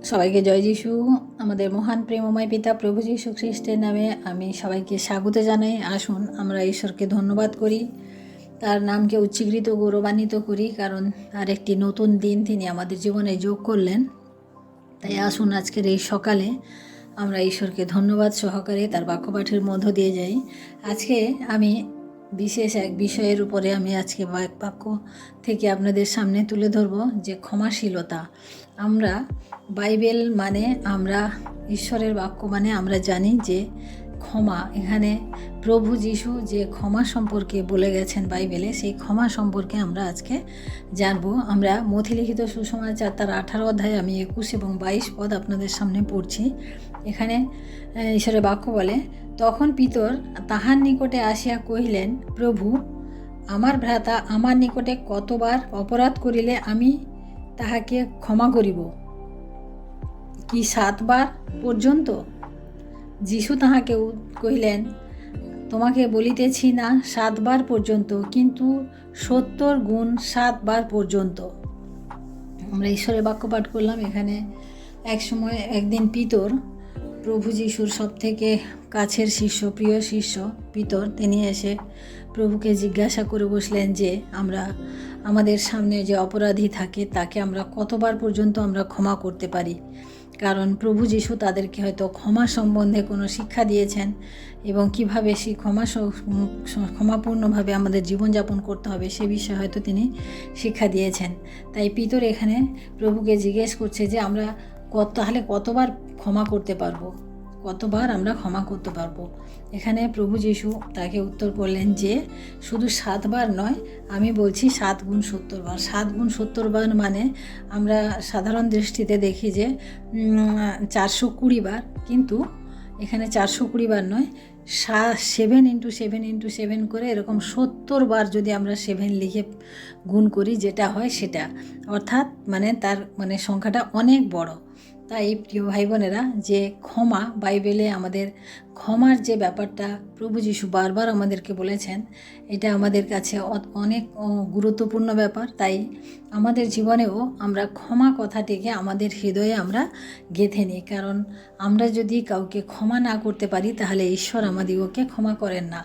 সবাইকে জয় যিশু। আমাদের মহান প্রেমময় পিতা প্রভু যীশু খ্রিস্টের নামে আমি সবাইকে স্বাগত জানাই। আসুন আমরা ঈশ্বরকে ধন্যবাদ করি, তার নামকে উচ্চীকৃত গৌরবান্বিত করি, কারণ তার একটি নতুন দিন তিনি আমাদের জীবনে যোগ করলেন। তাই আসুন আজকের এই সকালে আমরা ঈশ্বরকে ধন্যবাদ সহকারে তার বাক্যপাঠের মধ্য দিয়ে যাই। আজকে আমি বিশেষ এক বিষয়ের উপরে আমি আজকে বাক্য থেকে আপনাদের সামনে তুলে ধরব, যে ক্ষমাশীলতা। আমরা বাইবেল মানে আমরা ঈশ্বরের বাক্য মানে আমরা জানি যে ক্ষমা, এখানে প্রভু যীশু যে ক্ষমা সম্পর্কে বলে গেছেন বাইবেলে, সেই ক্ষমা সম্পর্কে আমরা আজকে জানবো। আমরা মথিলিখিত সুসমাচার তার 18 অধ্যায়ে আমি 21 এবং 22 পদ আপনাদের সামনে পড়ছি। এখানে ঈশ্বরের বাক্য বলে, তখন পিতর তাহার নিকটে আসিয়া কহিলেন, প্রভু, আমার ভ্রাতা আমার নিকটে কতবার অপরাধ করিলে আমি তাহাকে ক্ষমা করিব? কি 7 বার পর্যন্ত? যীশু তাহাকে কহিলেন, তোমাকে বলিতেছি না 7 বার পর্যন্ত, কিন্তু 70 গুণ 7 বার পর্যন্ত। আমরা ঈশ্বরের বাক্য পাঠ করলাম। এখানে একদিন পিতর, প্রভু যীশুর সব থেকে কাছের শিষ্য, প্রিয় শিষ্য পিতর, তিনি এসে প্রভুকে জিজ্ঞাসা করে বসলেন যে আমাদের সামনে যে অপরাধী থাকে তাকে আমরা কতবার পর্যন্ত আমরা ক্ষমা করতে পারি। কারণ প্রভু যীশু তাদেরকে হয়তো ক্ষমা সম্বন্ধে কোনো শিক্ষা দিয়েছেন, এবং কিভাবে সেই ক্ষমাপূর্ণভাবে আমাদের জীবনযাপন করতে হবে সে বিষয়ে হয়তো তিনি শিক্ষা দিয়েছেন। তাই পিতর এখানে প্রভুকে জিজ্ঞেস করছে যে আমরা তাহলে কতবার ক্ষমা করতে পারবো, কতবার আমরা ক্ষমা করতে পারবো। এখানে প্রভু যীশু তাকে উত্তর করলেন যে শুধু 7 বার নয়, আমি বলছি 7 গুণ 70 বার। 7 গুণ 70 বার মানে আমরা সাধারণ দৃষ্টিতে দেখি যে 420 বার, কিন্তু এখানে 420 বার নয়, 7 করে এরকম 70 বার যদি আমরা 7 লিখে গুণ করি, যেটা হয় সেটা, অর্থাৎ তার সংখ্যাটা অনেক বড়। তাই প্রিয় ভাই বোনেরা, যে ক্ষমা, বাইবেলে আমাদের ক্ষমার যে ব্যাপারটা প্রভু যীশু বারবার আমাদেরকে বলেছেন, এটা আমাদের কাছে অনেক গুরুত্বপূর্ণ ব্যাপার। তাই আমাদের জীবনেও আমরা ক্ষমা কথাটিকে আমাদের হৃদয়ে আমরা গেঁথে নিই, কারণ আমরা যদি কাউকে ক্ষমা না করতে পারি তাহলে ঈশ্বর আমাদিগকে ক্ষমা করেন না।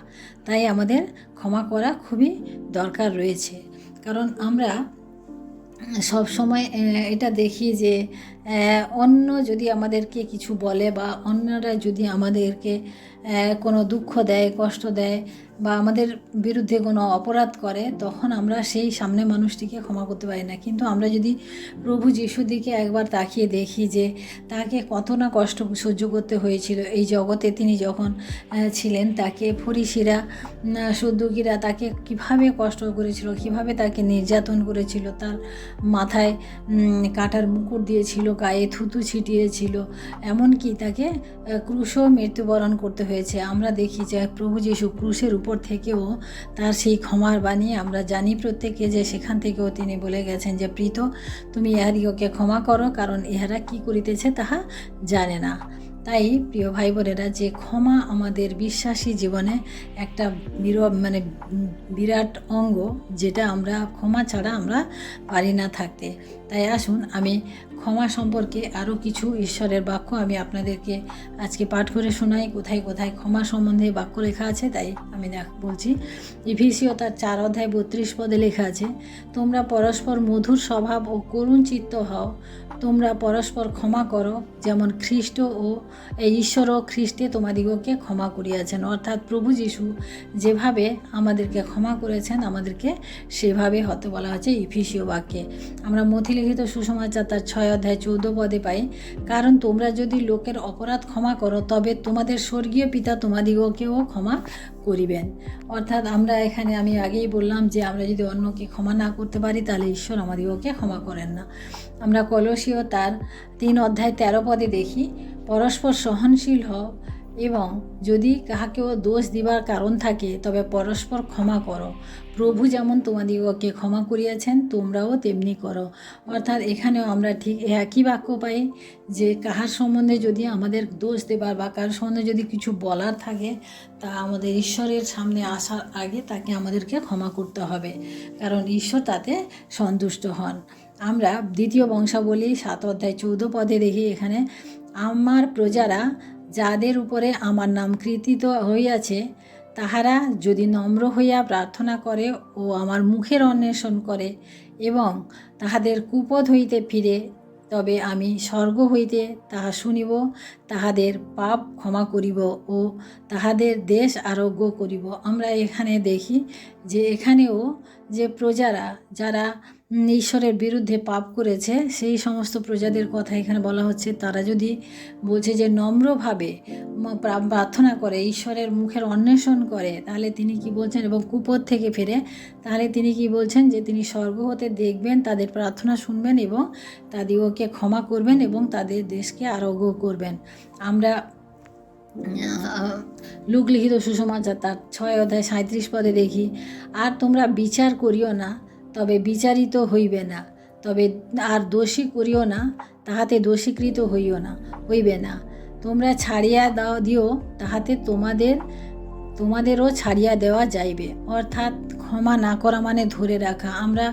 তাই আমাদের ক্ষমা করা খুবই দরকার রয়েছে। কারণ আমরা সব সময় এটা দেখি যে অন্য যদি আমাদেরকে কিছু বলে, বা অন্যরা যদি আমাদেরকে কোনো দুঃখ দেয়, কষ্ট দেয়, বা আমাদের বিরুদ্ধে কোনো অপরাধ করে, তখন আমরা সেই সামনে মানুষটিকে ক্ষমা করতে পারি না। কিন্তু আমরা যদি প্রভু যীশুর দিকে একবার তাকিয়ে দেখি যে তাকে কত না কষ্ট সহ্য করতে হয়েছিল এই জগতে, তিনি যখন ছিলেন, তাকে ফরিসিরা, সদ্দুকীরা তাকে কিভাবে কষ্ট করেছিল, কিভাবে তাকে নির্যাতন করেছিল, তার মাথায় কাঁটার মুকুট দিয়েছিল, গায়ে থুতু ছিটিয়েছিল, এমনকি তাকে ক্রুশও মৃত্যুবরণ করতে হয়েছে। আমরা দেখি যে প্রভু যীশু ক্রুশের উপর থেকেও তার সেই ক্ষমার বাণী আমরা জানি প্রত্যেকে, যে সেখান থেকেও তিনি বলে গেছেন যে প্রীত, তুমি ইহাদিগকে ক্ষমা করো, কারণ ইহারা কি করিতেছে তাহা জানে না। তাই প্রিয় ভাই বোনেরা, যে ক্ষমা আমাদের বিশ্বাসী জীবনে একটা বিরাট অঙ্গ, যেটা আমরা ক্ষমা ছাড়া আমরা পারি না থাকতে। তাই আসুন আমি ক্ষমা সম্পর্কে আরও কিছু ঈশ্বরের বাক্য আমি আপনাদেরকে আজকে পাঠ করে শোনাই। কোথায় কোথায় ক্ষমা সম্বন্ধে বাক্য লেখা আছে তাই আমি বলছি। ইফিসীয় তার 4 অধ্যায় 32 পদে লেখা আছে, তোমরা পরস্পর মধুর স্বভাব ও করুণ চিত্ত হও, তোমরা পরস্পর ক্ষমা করো, যেমন খ্রিস্ট ও ঈশ্বর ও খ্রিস্টে তোমাদিগকে ক্ষমা করিয়াছেন। অর্থাৎ প্রভু যীশু যেভাবে আমাদেরকে ক্ষমা করেছেন, আমাদেরকে সেভাবে হতে বলা হচ্ছে ইফিসীয় বাক্যে। আমরা মথিলিখিত সুসমাচার তার 6 অধ্যায় 14 পদে পাই, কারণ তোমরা যদি লোকের অপরাধ ক্ষমা করো, তবে তোমাদের স্বর্গীয় পিতা তোমাদিগকেও ক্ষমা করিবেন। অর্থাৎ আমরা এখানে, আমি আগেই বললাম যে আমরা যদি অন্যকে ক্ষমা না করতে পারি তাহলে ঈশ্বর আমাদিগকে ক্ষমা করেন না। আমরা কলসীয় তার 3 অধ্যায় 13 পদে দেখি, পরস্পর সহনশীল হও, এবং যদি কাহাকেও দোষ দিবার কারণ থাকে তবে পরস্পর ক্ষমা করো, প্রভু যেমন তোমাদিগকে ক্ষমা করিয়াছেন তোমরাও তেমনি করো। অর্থাৎ এখানেও আমরা ঠিক একই বাক্য পাই, যে কাহার সম্বন্ধে যদি আমাদের দোষ দেবার বা কার সম্বন্ধে যদি কিছু বলার থাকে, তা আমাদের ঈশ্বরের সামনে আসার আগে তাকে আমাদেরকে ক্ষমা করতে হবে, কারণ ঈশ্বর তাতে সন্তুষ্ট হন। আমরা দ্বিতীয় বংশাবলী 7 অধ্যায় 14 পদে দেখি, এখানে আমার প্রজারা যাদের উপরে আমার নাম কৃতিত হইয়াছে তাহারা যদি নম্র হইয়া প্রার্থনা করে ও আমার মুখের অন্বেষণ করে এবং তাহাদের কুপথ হইতে ফিরে, তবে আমি স্বর্গ হইতে তাহা শুনিব, তাহাদের পাপ ক্ষমা করিব ও তাহাদের দেশ আরোগ্য করিব। আমরা এখানে দেখি যে এখানেও যে প্রজারা যারা ঈশ্বরের বিরুদ্ধে পাপ করেছে সেই সমস্ত প্রজাদের কথা এখানে বলা হচ্ছে। তারা যদি বলছে যে নম্রভাবে প্রার্থনা করে, ঈশ্বরের মুখের অন্বেষণ করে, তাহলে তিনি কি বলছেন, এবং কুপথ থেকে ফিরে, তাহলে তিনি কি বলছেন যে তিনি স্বর্গ হতে দেখবেন, তাদের প্রার্থনা শুনবেন এবং তাদেরকে ক্ষমা করবেন এবং তাদের দেশকে আরোগ্য করবেন। আমরা লূক লিখিত সুসমাচার তার 6 অধ্যায় 37 পদে দেখি, আর তোমরা বিচার করিও না, তবে বিচারিত হইবে না, তবে আর দোষী করিও না, তাহাতে দোষীকৃত হইবে না। তোমরা ছাড়িয়া দিও, তাহাতে তোমাদেরও ছাড়িয়া দেওয়া যাইবে। অর্থাৎ ক্ষমা না করা মানে ধরে রাখা। আমরা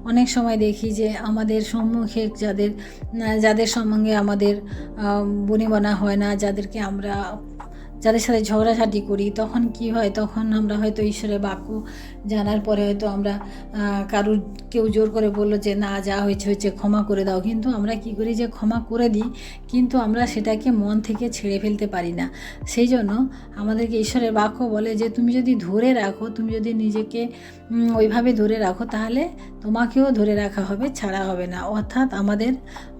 অনেক সময় দেখি যে আমাদের সম্মুখে যাদের সঙ্গে আমাদের বনিবনা হয় না, যাদের সাথে ঝগড়াঝাটি করি, তখন কি হয়, তখন আমরা হয়তো ঈশ্বরের বাক্য জানার পরে হয়তো আমরা কেউ জোর করে বললো যে না, যা হয়েছে ক্ষমা করে দাও, কিন্তু আমরা কি করি যে ক্ষমা করে দিই, কিন্তু আমরা সেটাকে মন থেকে ছেড়ে ফেলতে পারি না। সেই জন্য আমাদেরকে ঈশ্বরের বাক্য বলে যে তুমি যদি ধরে রাখো, তুমি যদি নিজেকে ওইভাবে ধরে রাখো, তাহলে তোমাকেও ধরে রাখা হবে, ছাড়া হবে না। অর্থাৎ আমাদের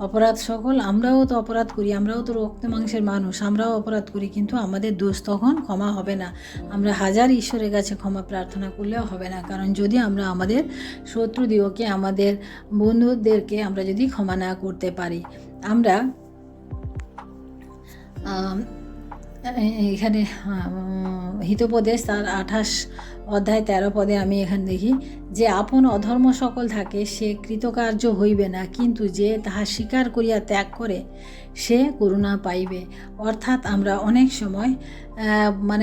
অপরাধ সকল, আমরাও তো অপরাধ করি, আমরাও তো রক্ত মাংসের মানুষ, আমরাও অপরাধ করি, কিন্তু আমাদের দোষ তখন ক্ষমা হবে না। আমরা হাজার ঈশ্বরের কাছে ক্ষমা প্রার্থনা করলেও হবে না, কারণ যদি আমরা আমাদের শত্রুদিগকে, আমাদের বন্ধুদেরকে আমরা যদি ক্ষমা না করতে পারি। আমরা এখানে হিতোপদেশ তার 28 অধ্যায় 13 পদে আমি এখানে দেখি যে আপন অধর্ম সকল থাকে সে কৃতকার্য হইবে না, কিন্তু যে তাহা স্বীকার করিয়া ত্যাগ করে সে করুণা পাইবে। অর্থাৎ আমরা অনেক সময়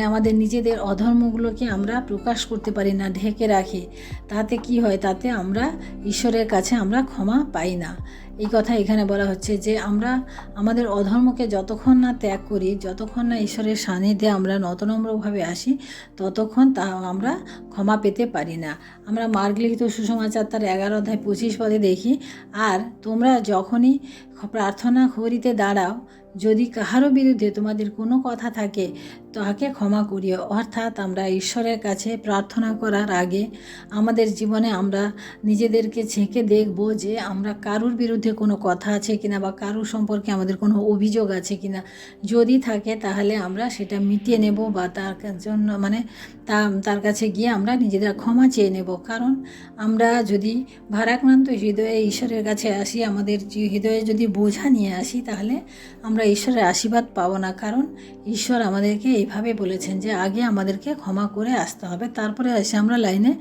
আমাদের নিজেদের অধর্মগুলোকে আমরা প্রকাশ করতে পারি না, ঢেকে রাখি। তাতে কি হয়, তাতে আমরা ঈশ্বরের কাছে আমরা ক্ষমা পাই না। এই কথা এখানে বলা হচ্ছে যে আমরা আমাদের অধর্মকে যতক্ষণ না ত্যাগ করি, যতক্ষণ না ঈশ্বরের সান্নিধ্যে আমরা নতনম্রভাবে আসি, ততক্ষণ তা আমরা ক্ষমা পেতে পারি না। আমরা মার্ক লিখিত সুসমাচার তার 11 অধ্যায় 25 পদে দেখি, আর তোমরা যখনই প্রার্থনা করিতে দাঁড়াও, যদি কাহারও বিরুদ্ধে তোমাদের কোনো কথা থাকে তাহাকে ক্ষমা করিও। অর্থাৎ আমরা ঈশ্বরের কাছে প্রার্থনা করার আগে আমাদের জীবনে আমরা নিজেদেরকে ছেঁকে দেখব যে আমরা কারুর বিরুদ্ধে কোনো কথা আছে কিনা, বা কারুর সম্পর্কে আমাদের কোনো অভিযোগ আছে কিনা। যদি থাকে তাহলে আমরা সেটা মিটিয়ে নেব, বা তার জন্য তার কাছে গিয়ে আমরা নিজেদের ক্ষমা চেয়ে নেব। কারণ আমরা যদি ভারাক্রান্ত হৃদয়ে ঈশ্বরের কাছে আসি, আমাদের হৃদয়ে যদি বোঝা নিয়ে আসি, তাহলে আমরা ঈশ্বরের আশীর্বাদ পাবো না। কারণ ঈশ্বর আমাদেরকে এইভাবে বলেছেন যে আগে আমাদেরকে ক্ষমা করে আসতে হবে, তারপরে এসে আমরা লাইনে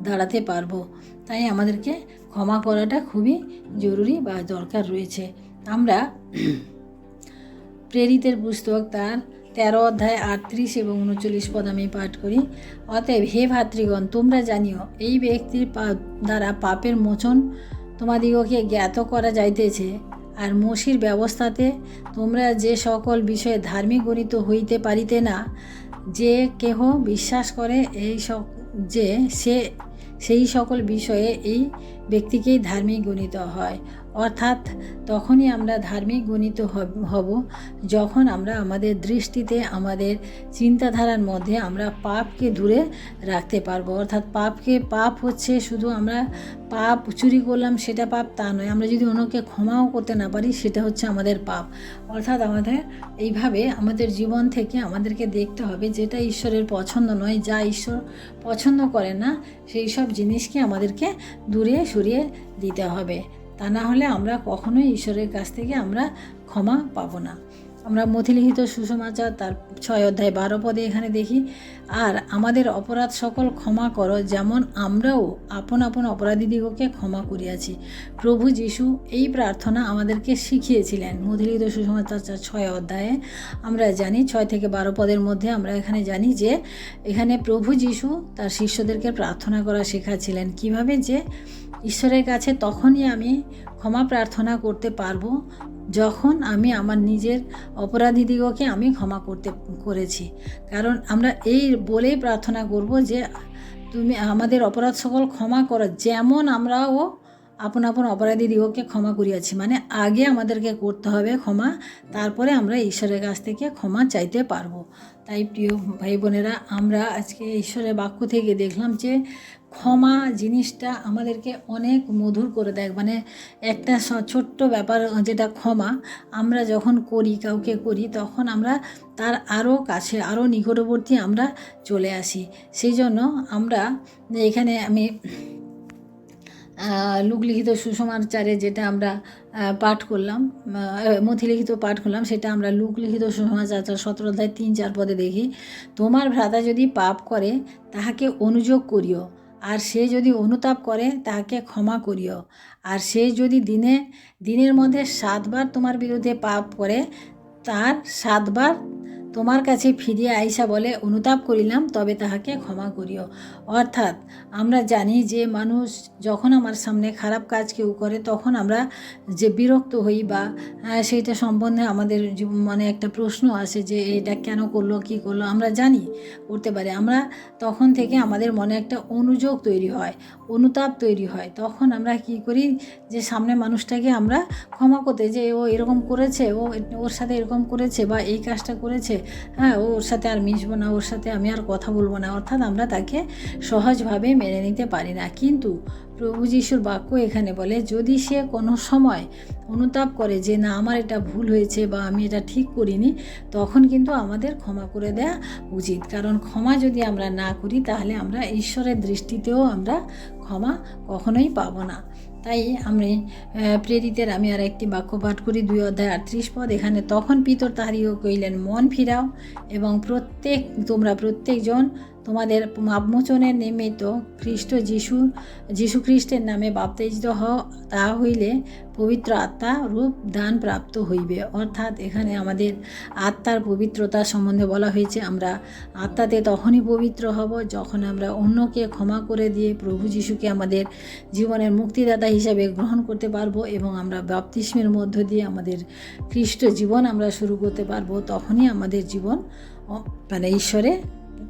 দাঁড়াতে পারবো। তাই আমাদেরকে ক্ষমা করাটা খুবই জরুরি বা দরকার রয়েছে। আমরা প্রেরিতের পুস্তক তার 13 অধ্যায় 38 এবং 39 পদ আমি পাঠ করি। অতএব হে ভাতৃগণ, তোমরা জানিও এই ব্যক্তির দ্বারা পাপের মোচন তোমাদিগকে জ্ঞাত করা যাইতেছে, আর মসির ব্যবস্থাতে তোমরা যে সকল বিষয়ে ধার্মিক গণিত হইতে পারিতে না, যে কেহ বিশ্বাস করে সেই সকল বিষয়ে এই ব্যক্তিকেই ধার্মিক গণিত হয়। অর্থাৎ তখনই আমরা ধার্মিক গণিত হব যখন আমরা আমাদের দৃষ্টিতে, আমাদের চিন্তাধারার মধ্যে আমরা পাপকে দূরে রাখতে পারবো। অর্থাৎ পাপ হচ্ছে শুধু আমরা চুরি করলাম সেটা পাপ তা নয়, আমরা যদি অন্যকে ক্ষমাও করতে না পারি সেটা হচ্ছে আমাদের পাপ। অর্থাৎ আমাদের এইভাবে আমাদের জীবন থেকে আমাদেরকে দেখতে হবে যেটা ঈশ্বরের পছন্দ নয়, যা ঈশ্বর পছন্দ করে না, সেই সব জিনিসকে আমাদেরকে দূরে সরিয়ে দিতে হবে। তা না হলে আমরা কখনোই ঈশ্বরের কাছ থেকে আমরা ক্ষমা পাবো না। আমরা মথিলিখিত সুসমাচার তার 6 অধ্যায় 12 পদে এখানে দেখি, আর আমাদের অপরাধ সকল ক্ষমা করো, যেমন আমরাও আপন আপন অপরাধীদিগকে ক্ষমা করিয়াছি। প্রভু যীশু এই প্রার্থনা আমাদেরকে শিখিয়েছিলেন। মথিলিখিত সুসমাচার 6 অধ্যায়ে আমরা জানি 6 থেকে 12 পদের মধ্যে আমরা এখানে জানি যে এখানে প্রভু যীশু তার শিষ্যদেরকে প্রার্থনা করা শেখাচ্ছিলেন। কিভাবে যে ঈশ্বরের কাছে তখনই আমি ক্ষমা প্রার্থনা করতে পারবো যখন আমি আমার নিজের অপরাধীদিগকে আমি ক্ষমা করেছি। কারণ আমরা এই বলেই প্রার্থনা করব যে তুমি আমাদের অপরাধ সকল ক্ষমা করো, যেমন আমরাও আপন আপন অপরাধীদিগকে ক্ষমা করিয়াছি। মানে আগে আমাদেরকে করতে হবে ক্ষমা, তারপরে আমরা ঈশ্বরের কাছ থেকে ক্ষমা চাইতে পারবো। তাই প্রিয় ভাই বোনেরা, আমরা আজকে ঈশ্বরের বাক্য থেকে দেখলাম যে ক্ষমা জিনিসটা আমাদেরকে অনেক মধুর করে দেয়। মানে একটা ছোট্ট ব্যাপার যেটা ক্ষমা, আমরা যখন করি, কাউকে করি, তখন আমরা তার আরও কাছে, আরও নিকটবর্তী আমরা চলে আসি। সেই জন্য আমরা এখানে আমি লোকলিখিত সুসমাচারে যেটা আমরা পাঠ করলাম, মথিলিখিত পাঠ করলাম, সেটা আমরা লোকলিখিত সুসমাচার 17 অধ্যায় 3-4 পদে দেখি, তোমার ভ্রাতা যদি পাপ করে তাহাকে অনুযোগ করিও, আর সে যদি অনুতাপ করে তাহাকে ক্ষমা করিও। আর সে যদি দিনের মধ্যে 7 বার তোমার বিরুদ্ধে পাপ করে, তার 7 বার তোমার কাছে ফিরিয়া আইসা বলে, অনুতাপ করিলাম, তবে তাহাকে ক্ষমা করিও। অর্থাৎ আমরা জানি যে মানুষ যখন আমার সামনে খারাপ কাজ কেউ করে, তখন আমরা যে বিরক্ত হই বা সেইটা সম্বন্ধে আমাদের মনে একটা প্রশ্ন আসে যে এটা কেন করলো, কী করলো, আমরা জানি করতে পারি। আমরা তখন থেকে আমাদের মনে একটা অনুযোগ তৈরি হয়, অনুতাপ তৈরি হয়। তখন আমরা কি করি, যে সামনে মানুষটাকে আমরা ক্ষমা করতে, যে ও এরকম করেছে, ওর সাথে এরকম করেছে বা এই কাজটা করেছে, হ্যাঁ ওর সাথে আর মিশবো না, ওর সাথে আমি আর কথা বলবো না। অর্থাৎ আমরা তাকে সহজভাবে মেনে নিতে পারি না। কিন্তু প্রভু যিশুর বাক্য এখানে বলে, যদি সে কোনো সময় অনুতাপ করে যে না আমার এটা ভুল হয়েছে বা আমি এটা ঠিক করিনি, তখন কিন্তু আমাদের ক্ষমা করে দেওয়া উচিত। কারণ ক্ষমা যদি আমরা না করি, তাহলে আমরা ঈশ্বরের দৃষ্টিতেও আমরা ক্ষমা কখনোই পাবো না। তাই আমি প্রেরিতের আমি আর একটি বাক্য পাঠ করি, 2 অধ্যায় 38 পদ। এখানে তখন পিতর তাহাদিগকে কইলেন, মন ফিরাও এবং তোমরা প্রত্যেকজন তোমাদের পাপমোচনের নিমিত্ত যীশু খ্রিস্টের নামে বাপ্তিস্ম হও, তাহা হইলে পবিত্র আত্মা রূপ দান প্রাপ্ত হইবে। অর্থাৎ এখানে আমাদের আত্মার পবিত্রতা সম্বন্ধে বলা হয়েছে। আমরা আত্মাতে তখনই পবিত্র হব যখন আমরা অন্যকে ক্ষমা করে দিয়ে প্রভু যিশুকে আমাদের জীবনের মুক্তিদাতা হিসাবে গ্রহণ করতে পারবো এবং আমরা বাপ্তিস্মের মধ্য দিয়ে আমাদের খ্রিস্ট জীবন আমরা শুরু করতে পারবো। তখনই আমাদের জীবন মানে ঈশ্বরে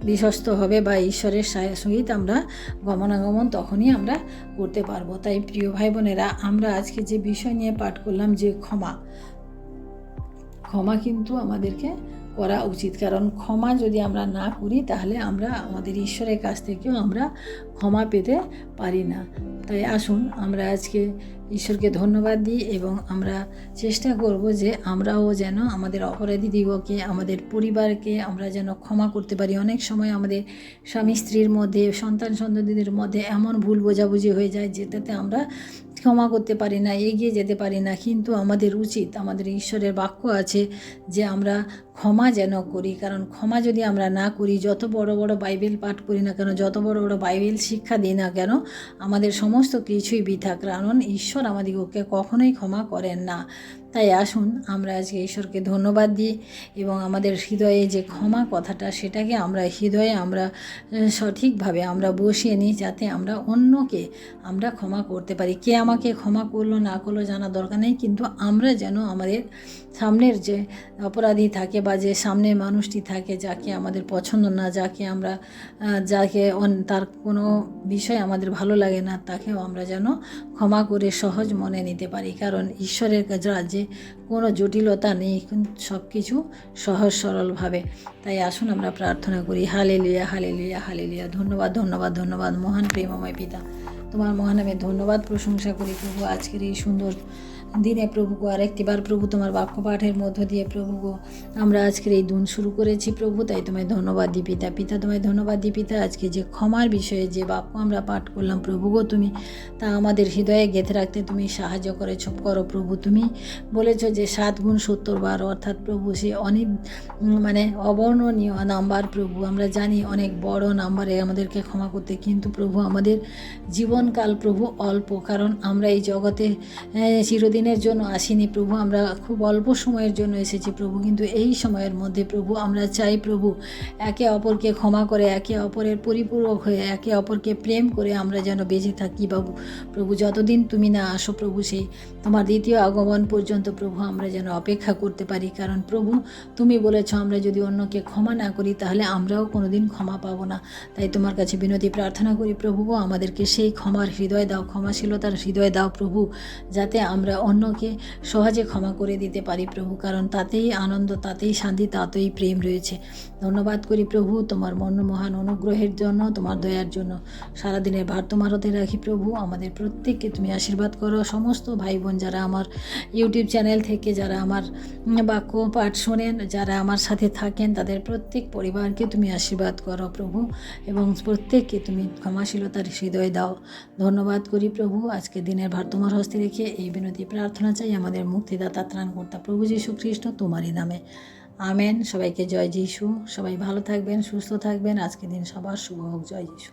বিশ্বস্ত হবে বা ঈশ্বরের সহিত আমরা গমনাগমন তখনই আমরা করতে পারবো। তাই প্রিয় ভাই বোনেরা, আমরা আজকে যে বিষয় নিয়ে পাঠ করলাম যে ক্ষমা কিন্তু আমাদেরকে করা উচিত। কারণ ক্ষমা যদি আমরা না করি, তাহলে আমরা আমাদের ঈশ্বরের কাছ থেকেও আমরা ক্ষমা পেতে পারি না। তাই আসুন আমরা আজকে ঈশ্বরকে ধন্যবাদ দিই এবং আমরা চেষ্টা করব যে আমরাও যেন আমাদের অপরাধীদিগকে, আমাদের পরিবারকে আমরা যেন ক্ষমা করতে পারি। অনেক সময় আমাদের স্বামী স্ত্রীর মধ্যে, সন্তান সন্ততিদের মধ্যে এমন ভুল বোঝাবুঝি হয়ে যায় যেটাতে আমরা ক্ষমা করতে পারি না, এগিয়ে যেতে পারি না। কিন্তু আমাদের উচিত, আমাদের ঈশ্বরের বাক্য আছে যে আমরা ক্ষমা যেন করি। কারণ ক্ষমা যদি আমরা না করি, যত বড় বড় বাইবেল পাঠ করি না কেন, যত বড় বড় বাইবেল শিক্ষা দিই না কেন, আমাদের সমস্ত কিছুই বৃথা। কারণ ঈশ্বর আমাদিগকে কখনোই ক্ষমা করেন না। তাই আসুন আমরা আজকে ঈশ্বরকে ধন্যবাদ দিই এবং আমাদের হৃদয়ে যে ক্ষমা কথাটা, সেটাকে আমরা হৃদয়ে আমরা সঠিকভাবে আমরা বসিয়ে নিই, যাতে আমরা অন্যকে আমরা ক্ষমা করতে পারি। কে আমাকে ক্ষমা করলো না করলো জানার দরকার নেই, কিন্তু আমরা যেন আমাদের সামনের যে অপরাধী থাকে বা যে সামনের মানুষটি থাকে, যাকে আমাদের পছন্দ না, যাকে তার কোনো বিষয় আমাদের ভালো লাগে না, তাকেও আমরা যেন ক্ষমা করে সহজ মনে নিতে পারি। কারণ ঈশ্বরের রাজ্যে কোনো জটিলতা নেই, সব কিছু সহজ সরলভাবে। তাই আসুন আমরা প্রার্থনা করি। Hallelujah, hallelujah, hallelujah. ধন্যবাদ, ধন্যবাদ, ধন্যবাদ মহান প্রেমময় পিতা, তোমার মহান নামে ধন্যবাদ প্রশংসা করি প্রভু। আজকের এই সুন্দর দিনে প্রভুগো আরেকটিবার প্রভু তোমার বাক্য পাঠের মধ্য দিয়ে প্রভুগো আমরা আজকের এই দিন শুরু করেছি প্রভু। তাই তোমায় ধন্যবাদ দিই পিতা, তোমায় ধন্যবাদ দিই পিতা। আজকে যে ক্ষমার বিষয়ে যে বাক্য আমরা পাঠ করলাম প্রভুগো, তুমি তা আমাদের হৃদয়ে গেঁথে রাখতে তুমি সাহায্য করো প্রভু। তুমি বলেছ যে 7 গুণ 70 বার, অর্থাৎ প্রভু সে অবর্ণনীয় নাম্বার প্রভু। আমরা জানি অনেক বড় নাম্বারে আমাদেরকে ক্ষমা করতে, কিন্তু প্রভু আমাদের জীবনকাল প্রভু অল্প। কারণ আমরা এই জগতে চিরদিন চিরদিনের জন্য আসিনি প্রভু, আমরা খুব অল্প সময়ের জন্য এসেছি প্রভু, কিন্তু এই সময়ের মধ্যে প্রভু আমরা চাই প্রভু একে অপরকে ক্ষমা করে, একে অপরের পরিপূরক হয়ে, একে অপরকে প্রেম করে আমরা যেন বেঁচে থাকি বাবু প্রভু। যতদিন তুমি না আসো প্রভু, সেই তোমার দ্বিতীয় আগমন পর্যন্ত প্রভু আমরা যেন অপেক্ষা করতে পারি। কারণ প্রভু তুমি বলেছ আমরা যদি অন্যকে ক্ষমা না করি তাহলে আমরাও কোনোদিন ক্ষমা পাবো না। তাই তোমার কাছে বিনতি প্রার্থনা করি প্রভু, আমাদেরকে সেই ক্ষমার হৃদয় দাও, ক্ষমাশীলতার হৃদয় দাও প্রভু, যাতে আমরা অন্যকে সহজে ক্ষমা করে দিতে পারি প্রভু। কারণ তাতেই আনন্দ, তাতেই শান্তি, তাতেই প্রেম রয়েছে। ধন্যবাদ করি প্রভু তোমার মহান অনুগ্রহের জন্য, তোমার দয়ার জন্য। সারাদিনের ভার তোমার হাতে রাখি প্রভু, আমাদের প্রত্যেককে তুমি আশীর্বাদ করো। সমস্ত ভাই বোন যারা আমার ইউটিউব চ্যানেল থেকে যারা আমার বাক্য পাঠ শোনেন, যারা আমার সাথে থাকেন, তাদের প্রত্যেক পরিবারকে তুমি আশীর্বাদ করো প্রভু, এবং প্রত্যেককে তুমি ক্ষমাশীলতার হৃদয় দাও। ধন্যবাদ করি প্রভু, আজকে দিনের ভার তোমার হস্তে রেখে এই বিনতি প্রার্থনা চাই আমাদের মুক্তিদাতা ত্রাণকর্তা প্রভু যীশু খ্রিস্ট তোমারই নামে, আমেন। সবাইকে জয় যীশু। সবাই ভালো থাকবেন, সুস্থ থাকবেন। আজকের দিন সবার শুভ হোক। জয় যীশু।